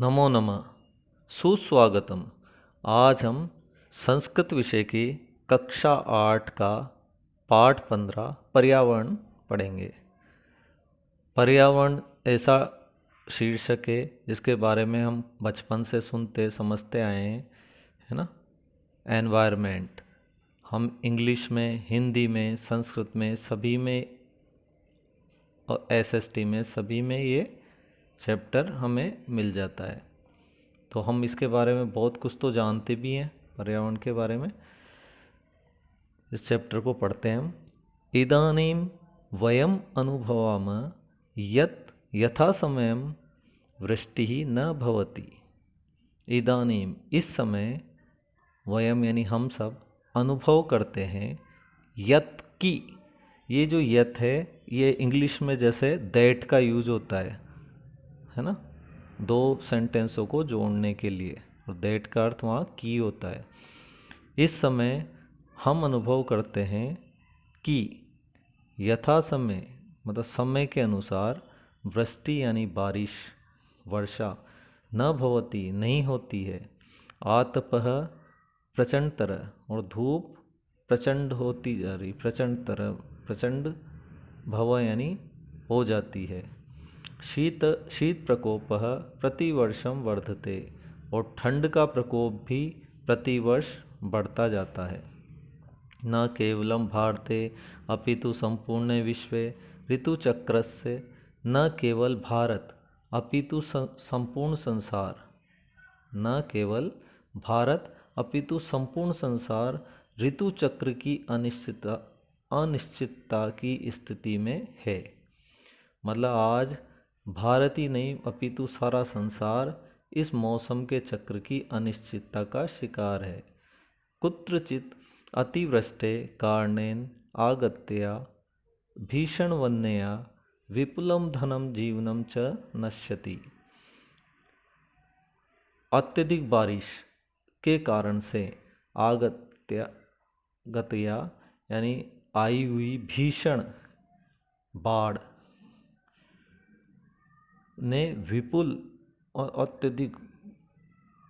नमो नमः। सुस्वागतम। आज हम संस्कृत विषय की कक्षा 8 का पाठ 15 पर्यावरण पढ़ेंगे। पर्यावरण ऐसा शीर्षक है जिसके बारे में हम बचपन से सुनते समझते आए हैं, है ना। एनवायरनमेंट हम इंग्लिश में, हिंदी में, संस्कृत में सभी में और एसएसटी में सभी में ये चैप्टर हमें मिल जाता है। तो हम इसके बारे में बहुत कुछ तो जानते भी हैं पर्यावरण के बारे में। इस चैप्टर को पढ़ते हैं हम। इदानीं वयम अनुभवाम यत् यथा समयम वृष्टि न भवति। इदानीं इस समय, वयम यानी हम सब, अनुभव करते हैं यत् की। ये जो यत् है ये इंग्लिश में जैसे दैट का यूज होता है ना, दो सेंटेंसों को जोड़ने के लिए, और दैट का अर्थ वहाँ की होता है। इस समय हम अनुभव करते हैं कि यथा समय मतलब समय के अनुसार, वृष्टि यानी बारिश, वर्षा, न भवती नहीं होती है, आतपः प्रचंडतर और धूप प्रचंड होती जा रही, प्रचंडतर प्रचंड, भव यानी हो जाती है, शीत शीत प्रकोपः प्रतिवर्षम वर्धते और ठंड का प्रकोप भी प्रतिवर्ष बढ़ता जाता है। न केवलम भारते अपितु संपूर्ण विश्वे ऋतुचक्रस्य, न केवल भारत अपितु संपूर्ण संसार, न केवल भारत अपितु संपूर्ण संसार ऋतु चक्र की अनिश्चितता की स्थिति में है। मतलब आज भारत ही नहीं अपितु सारा संसार इस मौसम के चक्र की अनिश्चितता का शिकार है। कुत्रचित अतिवृष्टे कारणेन आगत्या भीषणवन्यया विपुलं धनं जीवनं च नश्यति। अत्यधिक बारिश के कारण से आगत्या गतया यानी आई हुई भीषण बाढ़ ने विपुल और अत्यधिक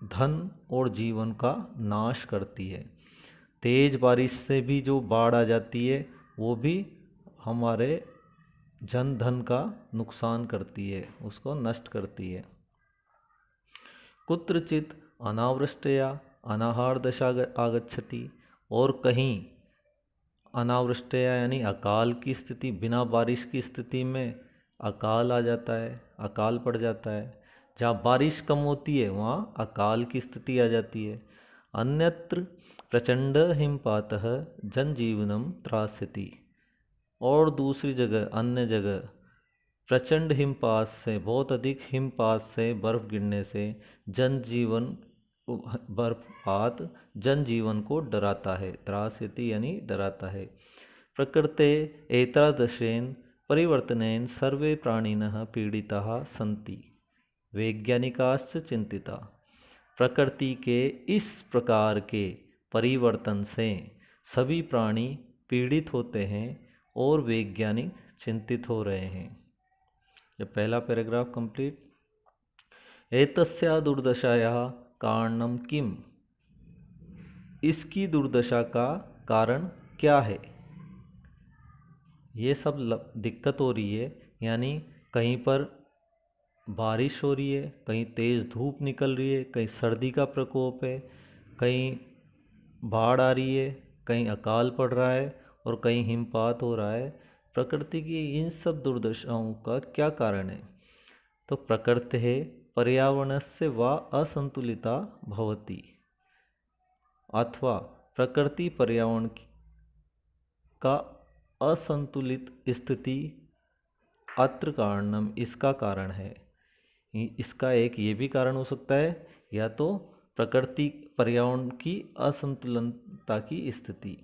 धन और जीवन का नाश करती है। तेज बारिश से भी जो बाढ़ आ जाती है वो भी हमारे जन धन का नुकसान करती है, उसको नष्ट करती है। कुत्रचित अनावृष्टया अनाहार दशा आगच्छति, और कहीं अनावृष्टया यानी अकाल की स्थिति, बिना बारिश की स्थिति में अकाल आ जाता है, अकाल पड़ जाता है। जहाँ बारिश कम होती है वहाँ अकाल की स्थिति आ जाती है। अन्यत्र प्रचंड हिमपातः जनजीवनम त्रास्यति, और दूसरी जगह, अन्य जगह प्रचंड हिमपात से, बहुत अधिक हिमपात से, बर्फ गिरने से जनजीवन, बर्फपात जनजीवन को डराता है। त्रास्यति यानी डराता है। प्रकृते एतादृशेन परिवर्तनेन सर्वे प्राणिनः पीड़िताः सन्ति, वैज्ञानिकाश्च चिंतिता। प्रकृति के इस प्रकार के परिवर्तन से सभी प्राणी पीड़ित होते हैं और वैज्ञानिक चिंतित हो रहे हैं। ये पहला पैराग्राफ कंप्लीट। एतस्या दुर्दशायाः कारणम किम, इसकी दुर्दशा का कारण क्या है। ये सब दिक्कत हो रही है, यानी कहीं पर बारिश हो रही है, कहीं तेज़ धूप निकल रही है, कहीं सर्दी का प्रकोप है, कहीं बाढ़ आ रही है, कहीं अकाल पड़ रहा है और कहीं हिमपात हो रहा है। प्रकृति की इन सब दुर्दशाओं का क्या कारण है। तो प्रकृति है पर्यावरणस्य वा असंतुलिता भवति, अथवा प्रकृति पर्यावरण का असंतुलित स्थिति अत्र कारणम, इसका कारण है। इसका एक ये भी कारण हो सकता है, या तो प्रकृति पर्यावरण की असंतुलनता की स्थिति।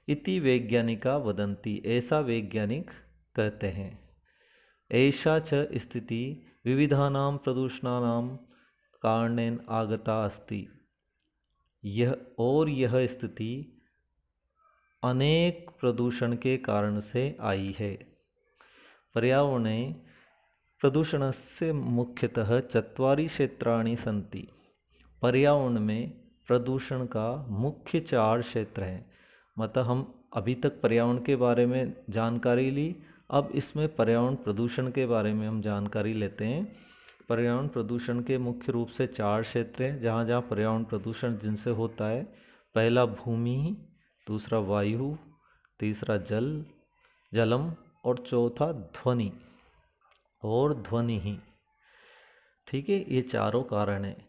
इति वैज्ञानिका वदन्ति, ऐसा वैज्ञानिक कहते हैं। ऐसा च स्थिति विविधानां प्रदूषणानां कारणेन आगता अस्ति, यह स्थिति अनेक प्रदूषण के कारण से आई है। पर्यावरण प्रदूषणस्य मुख्यतः चत्वारि क्षेत्राणि सन्ति। पर्यावरण में प्रदूषण का मुख्य 4 क्षेत्र हैं। मतलब हम अभी तक पर्यावरण के बारे में जानकारी ली, अब इसमें पर्यावरण प्रदूषण के बारे में हम जानकारी लेते हैं। पर्यावरण प्रदूषण के मुख्य रूप से 4 क्षेत्र हैं जहाँ जहाँ पर्यावरण प्रदूषण जिनसे होता है। पहला भूमि, दूसरा वायु, तीसरा जलम और चौथा ध्वनि और ध्वनि ही। ठीक है, ये चारों कारण हैं।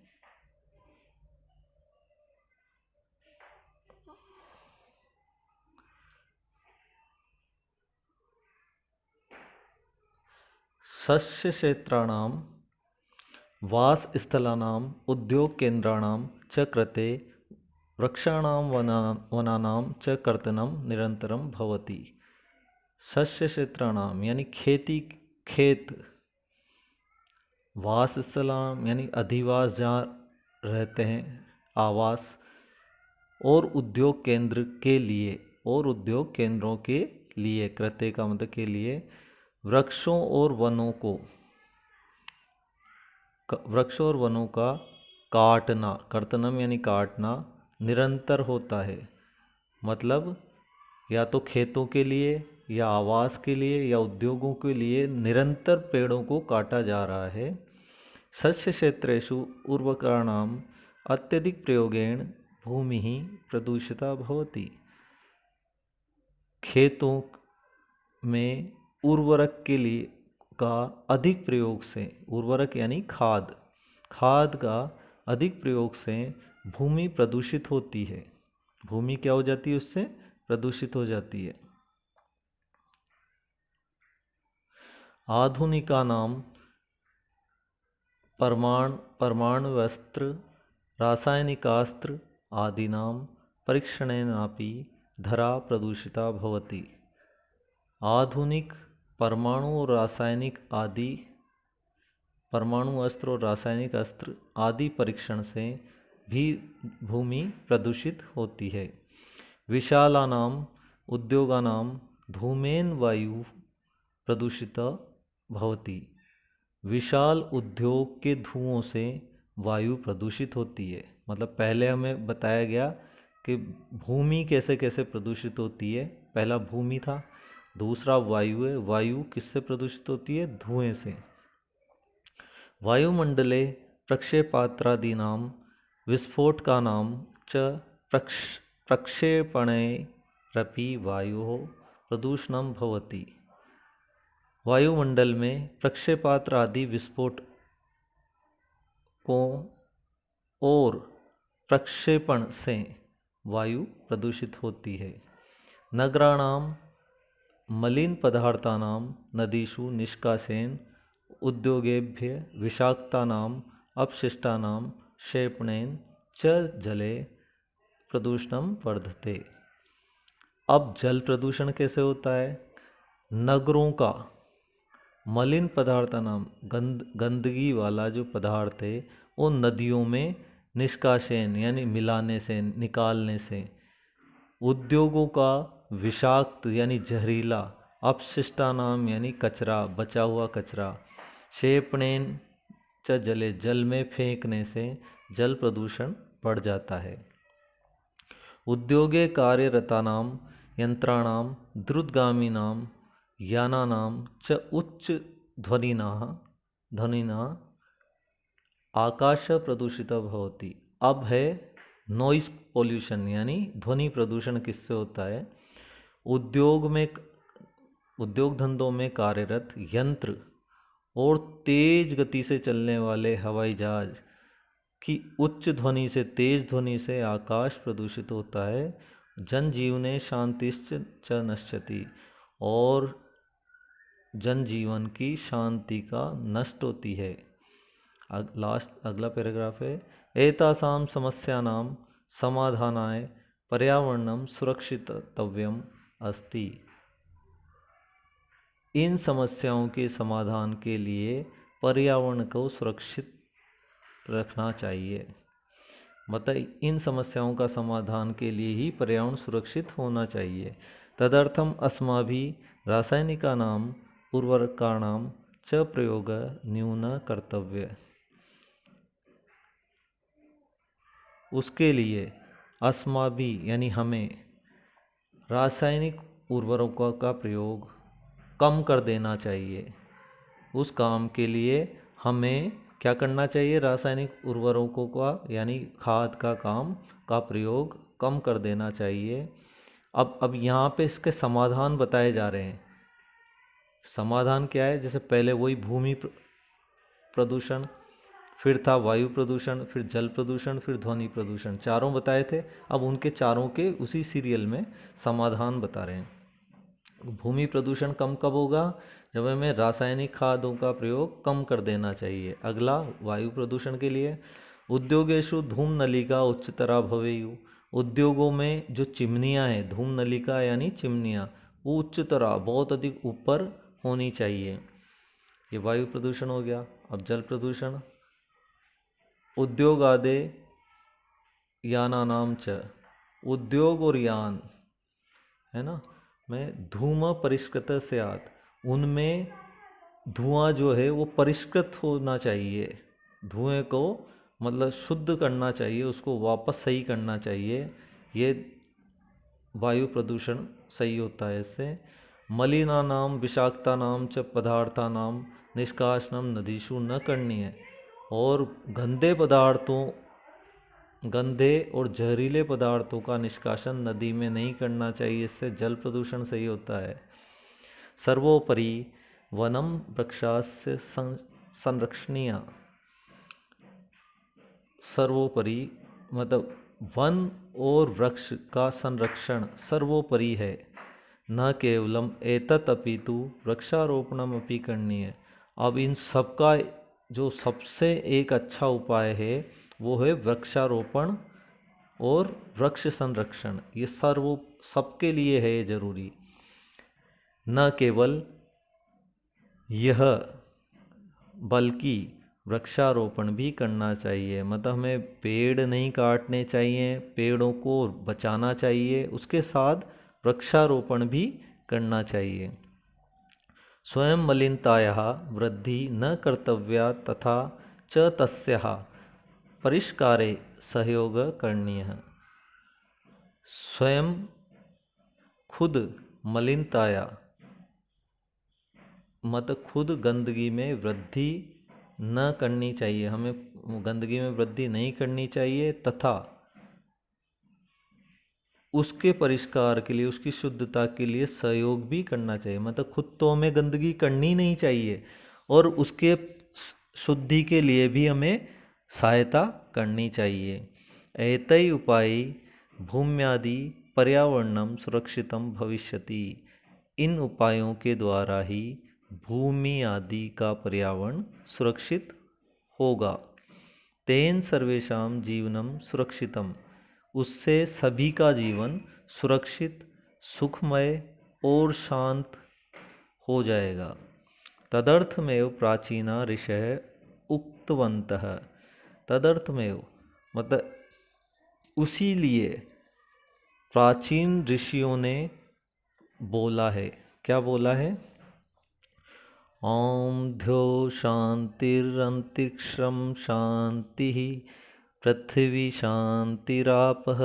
सस्य क्षेत्राणां वासस्थलानां उद्योगकेन्द्राणां च कृते वृक्षाणां वनानां च कर्तनं निरंतरं भवति। सस्य क्षेत्राणां यानी खेत, वासस्थलानां यानी अधिवास जहाँ रहते हैं, आवास, और उद्योग केंद्र के लिए, और उद्योग केंद्रों के लिए, कृत्य का मतलब के लिए, वृक्षों और वनों का काटना, कर्तनम यानी काटना, निरंतर होता है। मतलब या तो खेतों के लिए या आवास के लिए या उद्योगों के लिए निरंतर पेड़ों को काटा जा रहा है। सस्य क्षेत्रेषु उर्वरकाणाम् अत्यधिक प्रयोगेण भूमि प्रदूषिता भवति। खेतों में उर्वरक के लिए का अधिक प्रयोग से, उर्वरक यानी खाद का अधिक प्रयोग से भूमि प्रदूषित होती है। भूमि क्या हो जाती है? उससे प्रदूषित हो जाती है। आधुनिकानां परमाणुवस्त्र रासायनिकास्त्र आदीनां परीक्षणेनापि धरा प्रदूषिता भवति। आधुनिक परमाणु और रासायनिक अस्त्र आदि परीक्षण से भी भूमि प्रदूषित होती है। विशालानां उद्योगानां धूमेन वायु प्रदूषिता भवति। विशाल उद्योग के धुओं से वायु प्रदूषित होती है। मतलब पहले हमें बताया गया कि भूमि कैसे कैसे प्रदूषित होती है। पहला भूमि था, दूसरा वायु है। वायु किससे प्रदूषित होती है? धुएं से। वायुमंडले प्रक्षेपात्रादीनां विस्फोटकानां च प्रक्षेपणैरपि वायोः प्रदूषणं भवति। वायुमंडल में प्रक्षेपात्र आदि विस्फोटकों और प्रक्षेपण से वायु प्रदूषित होती है। नगराणां मलिन पदार्थानां नदीषु निष्कासनेन उद्योगेभ्यः विषाक्तानां अपशिष्टानां क्षेपणेन च जले प्रदूषणं वर्धते। अब जल प्रदूषण कैसे होता है? नगरों का मलिन पदार्थानां गंदगी वाला जो पदार्थ है वो नदियों में निष्कासन यानी मिलाने से, निकालने से, उद्योगों का विषाक्त यानी जहरीला, अपशिष्टानाम यानी कचरा, बचा हुआ कचरा, क्षेपणेन च जले जल में फेंकने से जल प्रदूषण बढ़ जाता है। उद्योगे कार्यरतानां यंत्राणां द्रुतगामिनां यानानां च उच्च ध्वनिना आकाश प्रदूषिता भवति। अब है नॉइस पोल्यूशन यानी ध्वनि प्रदूषण किससे होता है? उद्योग धंधों में कार्यरत यंत्र और तेज गति से चलने वाले हवाई जहाज की उच्च ध्वनि से, तेज ध्वनि से आकाश प्रदूषित होता है। जनजीवने शांतिश्च च नश्यति, और जनजीवन की शांति का नष्ट होती है। अगला पैराग्राफ है, एतासां समस्यानां समाधानाय पर्यावरणं सुरक्षितव्यम् अस्ति। इन समस्याओं के समाधान के लिए पर्यावरण को सुरक्षित रखना चाहिए। मतलब इन समस्याओं का समाधान के लिए ही पर्यावरण सुरक्षित होना चाहिए। तदर्थम अस्माभिः रासायनिकानां उर्वरकाणां च प्रयोग न्यून कर्तव्य। उसके लिए अस्माभि यानी हमें रासायनिक उर्वरकों का प्रयोग कम कर देना चाहिए। उस काम के लिए हमें क्या करना चाहिए? रासायनिक उर्वरकों का यानी खाद का काम का प्रयोग कम कर देना चाहिए। अब यहाँ पे इसके समाधान बताए जा रहे हैं। समाधान क्या है? जैसे पहले वही भूमि प्रदूषण, फिर था वायु प्रदूषण, फिर जल प्रदूषण, फिर ध्वनि प्रदूषण, चारों बताए थे। अब उनके चारों के उसी सीरियल में समाधान बता रहे हैं। भूमि प्रदूषण कम कब होगा? जब हमें रासायनिक खादों का प्रयोग कम कर देना चाहिए। अगला वायु प्रदूषण के लिए उद्योगेषु धूम नलिका उच्चतरा भवेयु। उद्योगों में जो चिमनियाँ हैं, धूम नलिका यानी चिमनियाँ, वो उच्चतरा बहुत अधिक ऊपर होनी चाहिए। ये वायु प्रदूषण हो गया। अब जल प्रदूषण, उद्योग आदि यानानाम च, उद्योग और यान है ना, में धूम परिष्कृत स्यात्, उनमें धुआं जो है वो परिष्कृत होना चाहिए। धुएं को मतलब शुद्ध करना चाहिए, उसको वापस सही करना चाहिए। ये वायु प्रदूषण सही होता है इससे। मलिनानाम विषाक्तानाम च पदार्थानाम निष्कासनम नदीषु न करणीय। और गंदे और जहरीले पदार्थों का निष्कासन नदी में नहीं करना चाहिए, इससे जल प्रदूषण सही होता है। सर्वोपरि वनम वृक्षास्य संरक्षणीय। सर्वोपरि मतलब वन और वृक्ष का संरक्षण सर्वोपरि है। न केवलम एतत् अपितु वृक्षारोपणम अपि करणीय। अब इन सब का जो सबसे एक अच्छा उपाय है वो है वृक्षारोपण और वृक्ष संरक्षण। ये सबके लिए है जरूरी। न केवल यह बल्कि वृक्षारोपण भी करना चाहिए। मतलब हमें पेड़ नहीं काटने चाहिए, पेड़ों को बचाना चाहिए, उसके साथ वृक्षारोपण भी करना चाहिए। स्वयं मलिनतायाः वृद्धि न कर्तव्या तथा च तस्याः परिष्कारे सहयोग करणीयः। स्वयं खुद मलिनताया मतलब खुद गंदगी में वृद्धि न करनी चाहिए, हमें गंदगी में वृद्धि नहीं करनी चाहिए, तथा उसके परिष्कार के लिए, उसकी शुद्धता के लिए सहयोग भी करना चाहिए। मतलब खुद तो हमें गंदगी करनी नहीं चाहिए और उसके शुद्धि के लिए भी हमें सहायता करनी चाहिए। एतै उपाय भूम्यादि पर्यावरणम सुरक्षितम भविष्यति। इन उपायों के द्वारा ही भूमि आदि का पर्यावरण सुरक्षित होगा। तेन सर्वेषां जीवनम सुरक्षितम, उससे सभी का जीवन सुरक्षित, सुखमय और शांत हो जाएगा। तदर्थमेव प्राचीना ऋषयः उक्तवन्तः। तदर्थमेव मतलब उसी लिए प्राचीन ऋषियों ने बोला है। क्या बोला है? ओम ध्यो शांतिरंतरिक्षं शांतिः, पृथ्वी शांतिरापः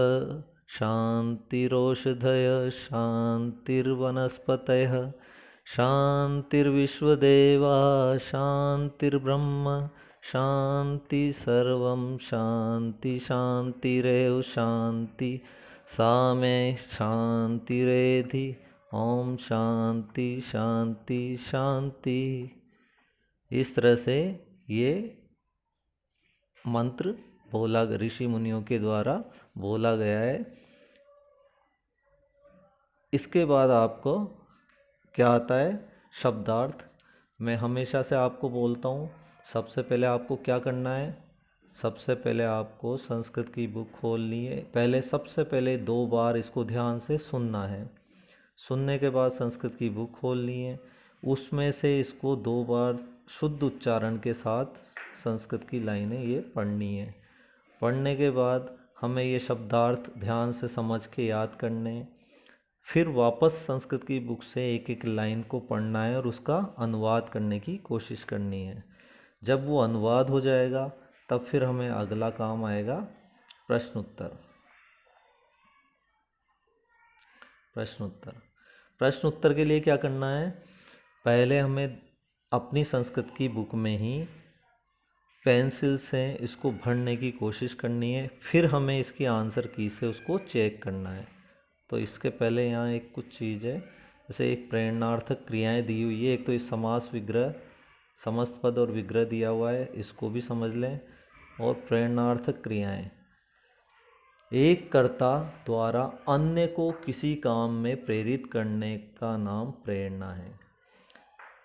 शांतिरोषधयः शांतिर्वनस्पतयः शांतिर्विश्वदेवा शांतिर्ब्रह्म शांति सर्वं शांति शांतिरेव शांति सामे शांतिरेधि। ओम शांति शांति शांति। इस तरह से ये मंत्र बोला ऋषि मुनियों के द्वारा बोला गया है। इसके बाद आपको क्या आता है? शब्दार्थ। मैं हमेशा से आपको बोलता हूँ, सबसे पहले आपको क्या करना है? सबसे पहले आपको संस्कृत की बुक खोलनी है। सबसे पहले 2 बार इसको ध्यान से सुनना है। सुनने के बाद संस्कृत की बुक खोलनी है, उसमें से इसको 2 बार शुद्ध उच्चारण के साथ संस्कृत की लाइनें ये पढ़नी है। पढ़ने के बाद हमें ये शब्दार्थ ध्यान से समझ के याद करने। फिर वापस संस्कृत की बुक से एक एक लाइन को पढ़ना है और उसका अनुवाद करने की कोशिश करनी है। जब वो अनुवाद हो जाएगा तब फिर हमें अगला काम आएगा प्रश्न उत्तर। प्रश्न उत्तर प्रश्न उत्तर के लिए क्या करना है, पहले हमें अपनी संस्कृत की बुक में ही पेंसिल से इसको भरने की कोशिश करनी है, फिर हमें इसकी आंसर की से उसको चेक करना है। तो इसके पहले यहाँ एक कुछ चीज़ है, जैसे एक प्रेरणार्थक क्रियाएं दी हुई है। एक तो इस समास विग्रह, समस्त पद और विग्रह दिया हुआ है, इसको भी समझ लें। और प्रेरणार्थक क्रियाएं, एक कर्ता द्वारा अन्य को किसी काम में प्रेरित करने का नाम प्रेरणा है।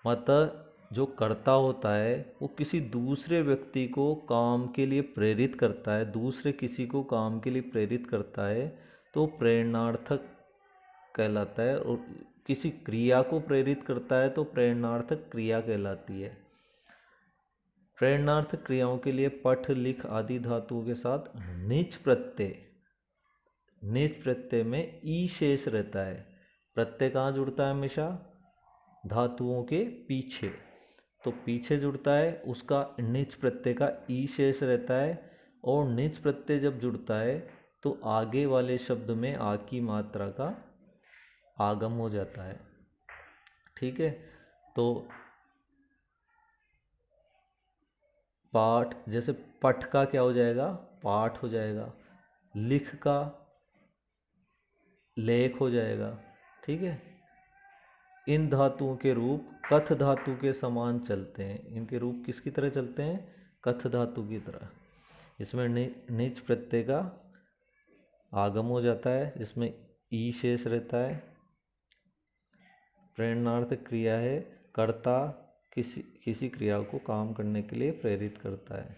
मतलब जो कर्ता होता है वो किसी दूसरे व्यक्ति को काम के लिए प्रेरित करता है, दूसरे किसी को काम के लिए प्रेरित करता है तो प्रेरणार्थक कहलाता है। और किसी क्रिया को प्रेरित करता है तो प्रेरणार्थक क्रिया कहलाती है। प्रेरणार्थक क्रियाओं के लिए पठ, लिख आदि धातुओं के साथ निच प्रत्यय, निच प्रत्यय में ई शेष रहता है। प्रत्यय कहाँ जुड़ता है हमेशा, धातुओं के पीछे, तो पीछे जुड़ता है उसका निच प्रत्यय का ई शेष रहता है। और निच प्रत्यय जब जुड़ता है तो आगे वाले शब्द में आ की मात्रा का आगम हो जाता है। ठीक है, तो पाठ, जैसे पठ का क्या हो जाएगा, पाठ हो जाएगा। लिख का लेख हो जाएगा। ठीक है, इन धातुओं के रूप कथ धातु के समान चलते हैं। इनके रूप किसकी तरह चलते हैं, कथ धातु की तरह। इसमें निच प्रत्यय का आगम हो जाता है जिसमें ई शेष रहता है। प्रेरणार्थ क्रिया है, कर्ता किसी क्रिया को काम करने के लिए प्रेरित करता है।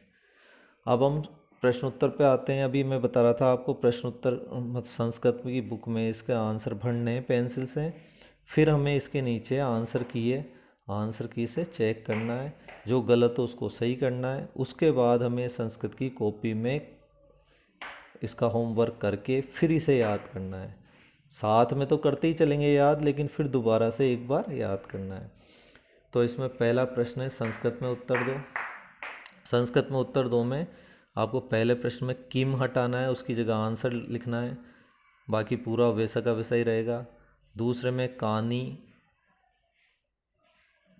अब हम प्रश्नोत्तर पे आते हैं। अभी मैं बता रहा था आपको प्रश्नोत्तर संस्कृत की बुक में इसके आंसर भरने हैं पेंसिल से, फिर हमें इसके नीचे आंसर की से चेक करना है, जो गलत हो उसको सही करना है। उसके बाद हमें संस्कृत की कॉपी में इसका होमवर्क करके फिर इसे याद करना है। साथ में तो करते ही चलेंगे याद, लेकिन फिर दोबारा से एक बार याद करना है। तो इसमें पहला प्रश्न है संस्कृत में उत्तर दो। संस्कृत में उत्तर दो में आपको पहले प्रश्न में किम हटाना है, उसकी जगह आंसर लिखना है, बाकी पूरा वैसा का वैसा ही रहेगा। दूसरे में कानी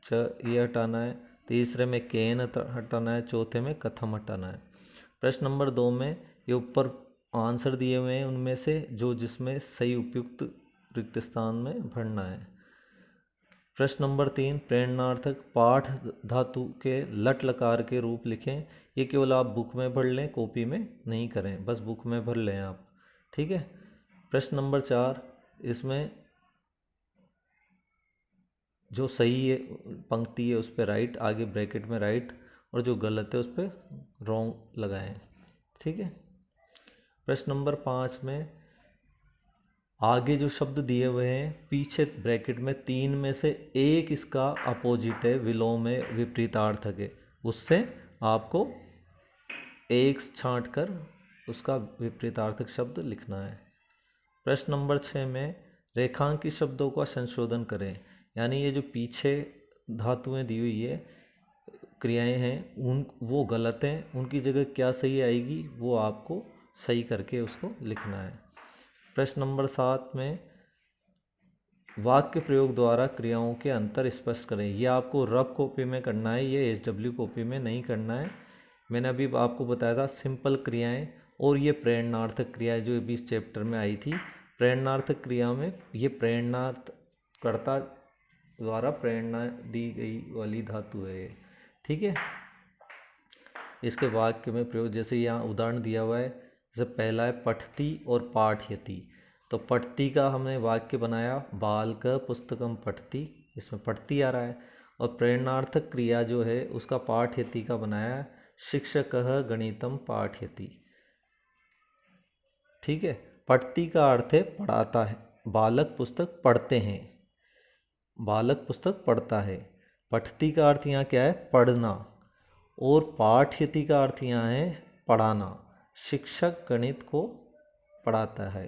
च ये हटाना है। तीसरे में केन हटाना है। चौथे में कथम हटाना है। प्रश्न नंबर 2 में ये ऊपर आंसर दिए हुए हैं, उनमें से जो जिसमें सही उपयुक्त रिक्त स्थान में भरना है। प्रश्न नंबर 3, प्रेरणार्थक पाठ धातु के लट लकार के रूप लिखें। ये केवल आप बुक में भर लें, कॉपी में नहीं करें, बस बुक में भर लें आप। ठीक है। प्रश्न नंबर 4, इसमें जो सही है पंक्ति है उस पर राइट, आगे ब्रैकेट में राइट, और जो गलत है उस पर रॉन्ग लगाएं। ठीक है। प्रश्न नंबर 5 में आगे जो शब्द दिए हुए हैं पीछे ब्रैकेट में 3 में से एक इसका अपोजिट है, विलोम है, विपरीतार्थक है, उससे आपको एक छांट कर उसका विपरीतार्थक शब्द लिखना है। प्रश्न नंबर 6 में रेखांकित शब्दों का संशोधन करें, यानी ये जो पीछे धातुएं दी हुई है, क्रियाएं हैं, वो गलत हैं, उनकी जगह क्या सही आएगी वो आपको सही करके उसको लिखना है। प्रश्न नंबर 7 में वाक्य प्रयोग द्वारा क्रियाओं के अंतर स्पष्ट करें। ये आपको रफ कॉपी में करना है, ये HW कॉपी में नहीं करना है। मैंने अभी आपको बताया था सिंपल क्रियाएं और ये प्रेरणार्थक क्रियाएं जो अभी इस चैप्टर में आई थी। प्रेरणार्थक क्रिया में ये प्रेरणार्थ कर्ता द्वारा प्रेरणा दी गई वाली धातु है। ठीक है। इसके वाक्य में प्रयोग, जैसे यहाँ उदाहरण दिया हुआ है, जैसे पहला है पठती और पाठयति। तो पठती का हमने वाक्य बनाया बालक पुस्तकम पठती, इसमें पठती आ रहा है। और प्रेरणार्थक क्रिया जो है उसका पाठयति का बनाया शिक्षक गणितम पाठयति। ठीक है। पठती का अर्थ है पढ़ाता है, बालक पुस्तक पढ़ते हैं, बालक पुस्तक पढ़ता है। पठती का अर्थ यहाँ क्या है, पढ़ना। और पाठयति का अर्थ यहाँ है पढ़ाना, शिक्षक गणित को पढ़ाता है।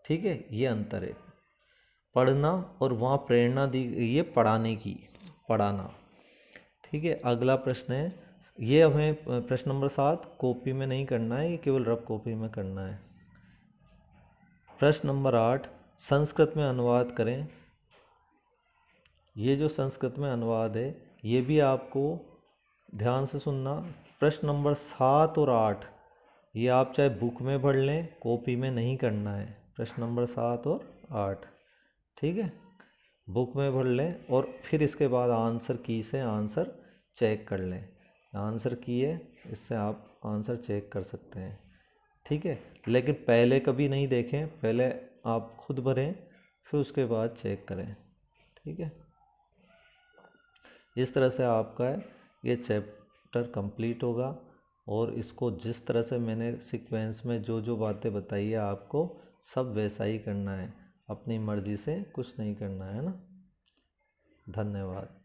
ठीक है, ये अंतर है। पढ़ना और वहाँ प्रेरणा दी गई है पढ़ाने की, पढ़ाना। ठीक है, अगला प्रश्न है, ये हमें प्रश्न नंबर 7 कॉपी में नहीं करना है, ये केवल रफ कॉपी में करना है। प्रश्न नंबर 8 संस्कृत में अनुवाद करें। ये जो संस्कृत में अनुवाद है ये भी आपको ध्यान से सुनना। प्रश्न नंबर 7 और 8 ये आप चाहे बुक में पढ़ लें, कॉपी में नहीं करना है। प्रश्न नंबर 7 और 8, ठीक है, बुक में पढ़ लें और फिर इसके बाद आंसर की से आंसर चेक कर लें। आंसर की है, इससे आप आंसर चेक कर सकते हैं। ठीक है, लेकिन पहले कभी नहीं देखें, पहले आप खुद भरें फिर उसके बाद चेक करें। ठीक है, इस तरह से आपका ये चैप्टर कंप्लीट होगा। और इसको जिस तरह से मैंने सीक्वेंस में जो जो बातें बताई है आपको सब वैसा ही करना है, अपनी मर्ज़ी से कुछ नहीं करना है ना। धन्यवाद।